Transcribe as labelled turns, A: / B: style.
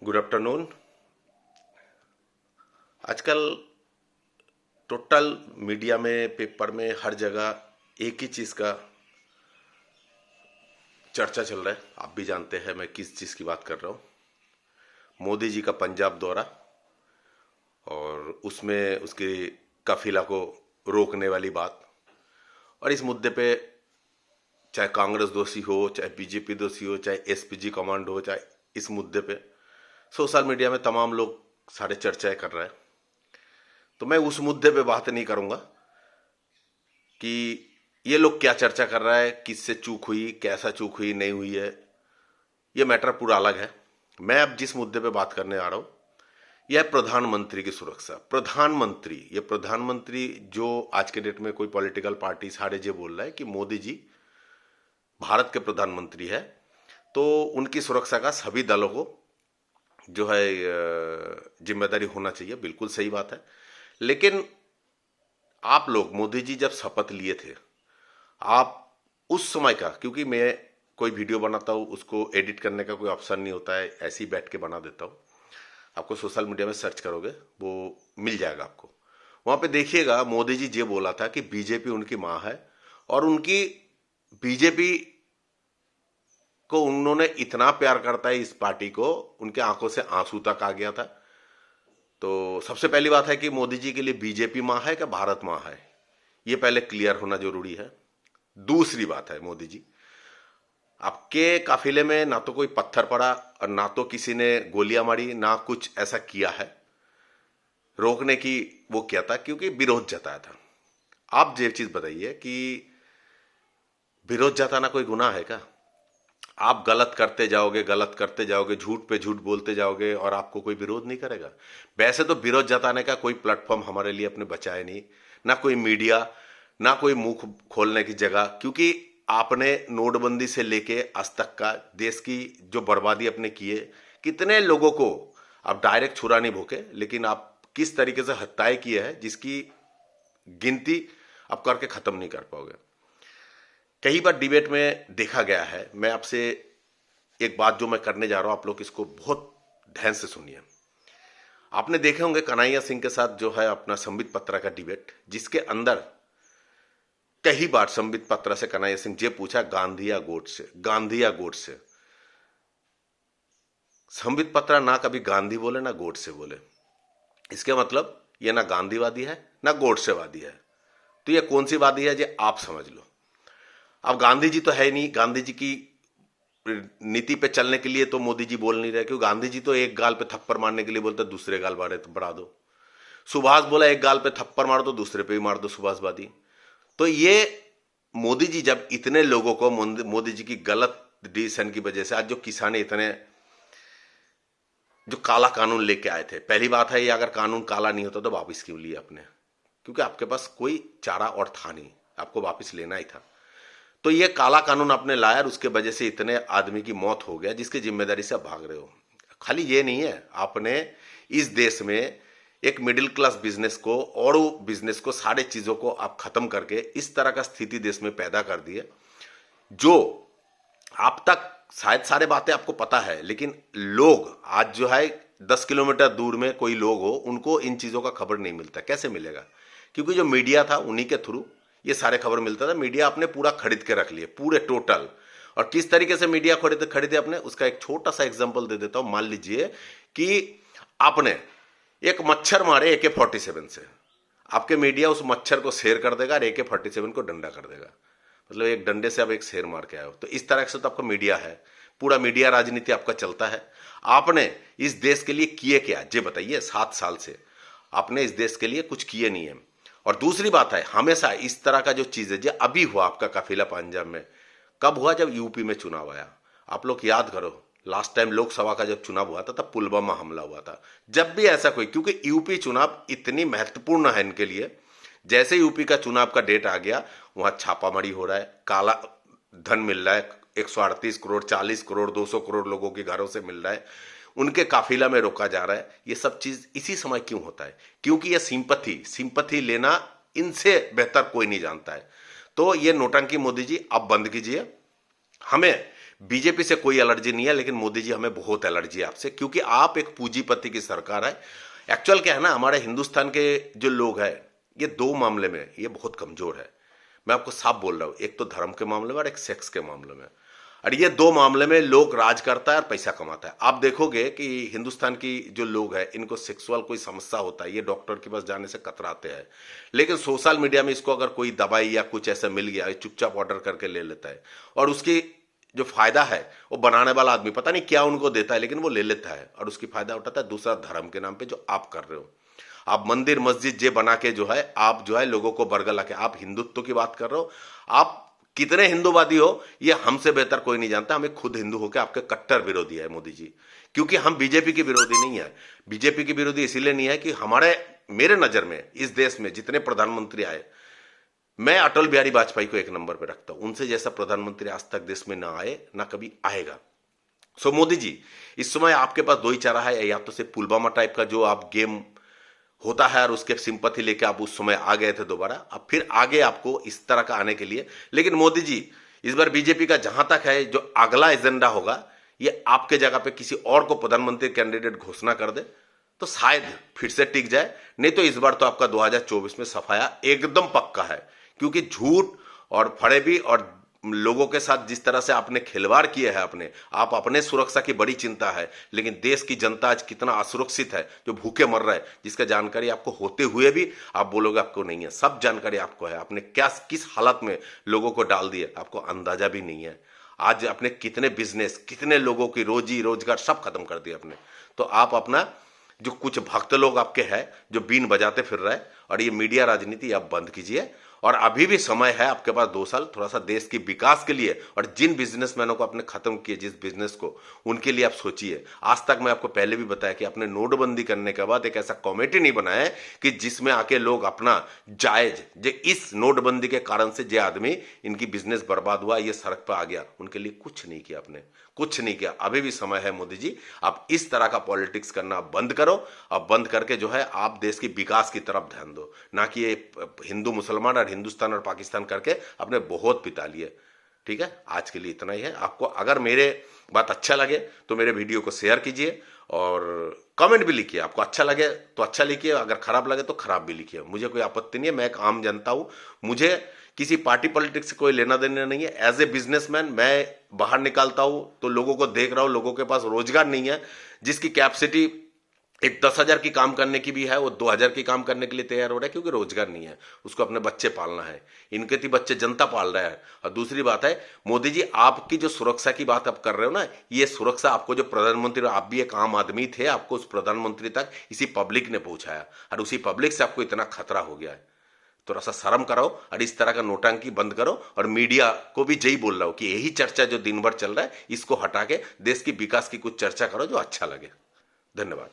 A: Good afternoon. आजकल total media में, paper में, हर जगह एक ही चीज़ का चर्चा चल रहा है। आप भी जानते हैं मैं किस चीज़ की बात कर रहा हूँ। मोदी जी का पंजाब दौरा और उसमें उसकी काफिला को रोकने वाली बात। और इस मुद्दे पे चाहे कांग्रेस दोषी हो, चाहे बीजेपी दोषी हो, चाहे एसपीजी कमांड हो, चाहे इस मुद्दे पे सोशल मीडिया में तमाम लोग सारे चर्चाएं कर रहे हैं। तो मैं उस मुद्दे पे बात नहीं करूंगा कि ये लोग क्या चर्चा कर रहा है, किससे चूक हुई, कैसा चूक हुई, नहीं हुई है। ये मैटर पूरा अलग है। मैं अब जिस मुद्दे पे बात करने आ रहा हूं, यह है प्रधानमंत्री की सुरक्षा। प्रधानमंत्री, ये प्रधानमंत्री जो आज के डेट में कोई पॉलिटिकल पार्टी सारे ये बोल रहा है कि मोदी जी भारत के प्रधानमंत्री है, तो उनकी सुरक्षा का सभी दलों को जो है जिम्मेदारी होना चाहिए। बिल्कुल सही बात है। लेकिन आप लोग, मोदी जी जब शपथ लिए थे, आप उस समय का, क्योंकि मैं कोई वीडियो बनाता हूं उसको एडिट करने का कोई ऑप्शन नहीं होता है, ऐसे ही बैठ के बना देता हूं। आपको सोशल मीडिया में सर्च करोगे वो मिल जाएगा आपको। वहां पे देखिएगा मोदी जी ये बोला था कि बीजेपी उनकी मां है और उनकी बीजेपी को उन्होंने इतना प्यार करता है, इस पार्टी को, उनके आंखों से आंसू तक आ गया था। तो सबसे पहली बात है कि मोदी जी के लिए बीजेपी मां है क्या भारत मां है, ये पहले क्लियर होना जरूरी है। दूसरी बात है, मोदी जी आपके काफिले में ना तो कोई पत्थर पड़ा और ना तो किसी ने गोलियां मारी, ना कुछ ऐसा किया है। रोकने की वो किया था क्योंकि विरोध जताया था। आप ये चीज बताइए कि विरोध जताना कोई गुनाह है क्या? आप गलत करते जाओगे, गलत करते जाओगे, झूठ पे झूठ बोलते जाओगे और आपको कोई विरोध नहीं करेगा? वैसे तो विरोध जताने का कोई प्लेटफॉर्म हमारे लिए अपने बचा है नहीं, ना कोई मीडिया, ना कोई मुंह खोलने की जगह। क्योंकि आपने नोटबंदी से लेके आज तक का देश की जो बर्बादी अपने की है, कितने लोगों को आप डायरेक्ट छुरा नहीं भोंके, लेकिन आप किस तरीके से हत्याएं किए हैं जिसकी गिनती आप करके खत्म नहीं कर पाओगे। कई बार डिबेट में देखा गया है, मैं आपसे एक बात जो मैं करने जा रहा हूं, आप लोग इसको बहुत ध्यान से सुनिए। आपने देखे होंगे कन्हैया सिंह के साथ जो है अपना संबित पत्रा का डिबेट, जिसके अंदर कई बार संबित पत्रा से कन्हैया सिंह ये पूछा गांधी या गोडसे, गांधी या गोडसे। संबित पत्रा ना कभी गांधी बोले ना गोडसे बोले। इसके मतलब ये ना गांधीवादी है ना गोडसेवादी है। तो ये कौन सी वादी है ये आप समझ लो। अब गांधी जी तो है नहीं, गांधी जी की नीति पे चलने के लिए तो मोदी जी बोल नहीं रहे, क्योंकि गांधी जी तो एक गाल पे थप्पड़ मारने के लिए बोलते दूसरे गाल बारे तो बढ़ा दो। सुभाष बोला एक गाल पे थप्पड़ मार दो, दूसरे पे भी मार दो, सुभाषवादी। तो ये मोदी जी जब इतने लोगों को, मोदी जी की गलत डिसीजन की वजह से आज जो किसान इतने जो काला कानून लेके आए थे, पहली बात है ये अगर कानून काला नहीं होता तो वापिस क्यों लिया आपने? क्योंकि आपके पास कोई चारा और था नहीं, आपको वापिस लेना ही था। तो ये काला कानून आपने लाया और उसके वजह से इतने आदमी की मौत हो गया, जिसकी जिम्मेदारी से आप भाग रहे हो। खाली ये नहीं है, आपने इस देश में एक मिडिल क्लास बिजनेस को और वो बिजनेस को, सारे चीजों को आप खत्म करके इस तरह का स्थिति देश में पैदा कर दी है, जो आप तक शायद सारे बातें आपको पता है, लेकिन लोग आज जो है 10 किलोमीटर दूर में कोई लोग हो, उनको इन चीजों का खबर नहीं मिलता। कैसे मिलेगा? क्योंकि जो मीडिया था उन्हीं के थ्रू ये सारे खबर मिलता था। मीडिया आपने पूरा खरीद के रख लिए, पूरे टोटल। और किस तरीके से मीडिया खरीदे आपने, उसका एक छोटा सा एग्जांपल दे देता हूं। मान लीजिए कि आपने एक मच्छर मारे AK-47 से, आपके मीडिया उस मच्छर को शेर कर देगा और AK-47 को डंडा कर देगा। मतलब एक डंडे से आप एक शेर मार के आए हो। तो इस तरह से तो आपका मीडिया है, पूरा मीडिया राजनीति आपका चलता है। आपने इस देश के लिए किए क्या ये बताइए? 7 साल से आपने इस देश के लिए कुछ किए नहीं है। और दूसरी बात है, हमेशा इस तरह का जो चीज है, जो अभी हुआ आपका काफिला पंजाब में, कब हुआ? जब यूपी में चुनाव आया। आप लोग याद करो, लास्ट टाइम लोकसभा का जब चुनाव हुआ था तब पुलवामा हमला हुआ था। जब भी ऐसा कोई, क्योंकि यूपी चुनाव इतनी महत्वपूर्ण है इनके लिए, जैसे यूपी का चुनाव का डेट आ गया, वहां छापामारी हो रहा है, काला धन मिल रहा है, 138 करोड़, 40 करोड़, 200 करोड़ लोगों के घरों से मिल रहा है, उनके काफिला में रोका जा रहा है। ये सब चीज इसी समय क्यों होता है? क्योंकि ये सिंपथी लेना इनसे बेहतर कोई नहीं जानता है। तो ये नोटंकी मोदी जी आप बंद कीजिए। हमें बीजेपी से कोई एलर्जी नहीं है, लेकिन मोदी जी हमें बहुत एलर्जी है आपसे, क्योंकि आप एक पूंजीपति की सरकार है। एक्चुअल क्या है ना, हमारे हिंदुस्तान के जो लोग हैं ये दो मामले में ये बहुत कमजोर है। मैं आपको साफ बोल रहा हूं, एक तो धर्म के मामले में और एक सेक्स के मामले में। और ये दो मामले में लोग राज करता है और पैसा कमाता है। आप देखोगे कि हिंदुस्तान की जो लोग हैं इनको सेक्सुअल कोई समस्या होता है, ये डॉक्टर के पास जाने से कतराते हैं, लेकिन सोशल मीडिया में इसको अगर कोई दवाई या कुछ ऐसा मिल गया चुपचाप ऑर्डर करके ले लेता है, और उसकी जो फायदा है वो बनाने वाला आदमी पता नहीं क्या उनको देता है, लेकिन वो ले लेता है और उसकी फायदा उठाता है दूसरा धर्म के नाम पे, जो आप कर रहे हो। आप मंदिर मस्जिद जे बना के जो है आप जो है लोगों को बरगला के आप हिंदुत्व की बात कर रहे हो। आप कितने हिंदूवादी हो ये हमसे बेहतर कोई नहीं जानता। हमें खुद हिंदू होकर आपके कट्टर विरोधी है मोदी जी, क्योंकि हम बीजेपी के विरोधी नहीं है। बीजेपी के विरोधी इसीलिए नहीं है कि हमारे मेरे नजर में इस देश में जितने प्रधानमंत्री आए, मैं अटल बिहारी वाजपेयी को एक नंबर पे रखता हूं। उनसे जैसा प्रधानमंत्री आज तक देश में ना आए ना कभी आएगा। सो मोदी जी, इस समय आपके पास दो ही चारा है, या तो से पुलवामा टाइप का जो आप गेम होता है और उसके सिंपैथी लेके आप उस समय आ गए थे दोबारा, अब फिर आगे आपको इस तरह का आने के लिए। लेकिन मोदी जी, इस बार बीजेपी का जहां तक है जो अगला एजेंडा होगा, ये आपके जगह पे किसी और को प्रधानमंत्री कैंडिडेट घोषणा कर दे तो शायद फिर से टिक जाए, नहीं तो इस बार तो आपका 2024 में सफाया एकदम पक्का है। क्योंकि झूठ और फरेबी और लोगों के साथ जिस तरह से आपने खिलवाड़ किए हैं, आप अपने सुरक्षा की बड़ी चिंता है, लेकिन देश की जनता आज कितना असुरक्षित है, जो भूखे मर रहा है, जिसका जानकारी आपको होते हुए भी आप बोलोगे आपको नहीं है। सब जानकारी आपको है, आपने क्या किस हालत में लोगों को डाल दिया आपको अंदाजा भी नहीं है। आज आपने कितने बिजनेस, कितने लोगों की रोजी रोजगार सब खत्म कर दिया आपने। तो आप अपना जो कुछ भक्त लोग आपके हैं जो बीन बजाते फिर रहे, और ये मीडिया राजनीति आप बंद कीजिए। और अभी भी समय है आपके पास 2 साल, थोड़ा सा देश की विकास के लिए, और जिन बिजनेसमैनों को आपने खत्म किए जिस बिजनेस को, उनके लिए आप सोचिए। आज तक मैं आपको पहले भी बताया कि आपने नोटबंदी करने के बाद एक ऐसा कमेटी नहीं बनाया है कि जिसमें आके लोग अपना जायज जे इस नोटबंदी के कारण से जो आदमी इनकी बिजनेस बर्बाद हुआ, ये सड़क पर आ गया, उनके लिए कुछ नहीं किया आपने, कुछ नहीं किया। अभी भी समय है मोदी जी, आप इस तरह का पॉलिटिक्स करना बंद करो। अब बंद करके जो है आप देश की विकास की तरफ ध्यान दो, ना कि ये हिंदू मुसलमान और हिंदुस्तान और पाकिस्तान करके आपने बहुत पिता लिए। ठीक है, आज के लिए इतना ही है। आपको अगर मेरे बात अच्छा लगे तो मेरे वीडियो को शेयर कीजिए और कमेंट भी लिखिए। आपको अच्छा लगे तो अच्छा लिखिए, अगर खराब लगे तो खराब भी लिखिए, मुझे कोई आपत्ति नहीं है। मैं एक आम जनता हूं, मुझे किसी पार्टी पॉलिटिक्स से कोई लेना देना नहीं है। एज ए बिजनेसमैन मैं बाहर निकालता हूं तो लोगों को देख रहा हूं, लोगों के पास रोजगार नहीं है। जिसकी कैपेसिटी एक 10,000 की काम करने की भी है, वो 2,000 की काम करने के लिए तैयार हो रहा है, क्योंकि रोजगार नहीं है, उसको अपने बच्चे पालना है। इनके तो बच्चे जनता पाल रहा है। और दूसरी बात है मोदी जी, आपकी जो सुरक्षा की बात आप कर रहे हो ना, ये सुरक्षा आपको जो प्रधानमंत्री, आप भी एक आम आदमी थे, आपको उस प्रधानमंत्री तक इसी पब्लिक ने पहुंचाया, और उसी पब्लिक से आपको इतना खतरा हो गया है। थोड़ा सा शर्म करो और इस तरह का नोटंकी बंद करो। और मीडिया को भी यही बोल रहा हूं कि यही चर्चा जो दिन भर चल रहा है इसको हटा के देश की विकास की कुछ चर्चा करो जो अच्छा लगे। धन्यवाद।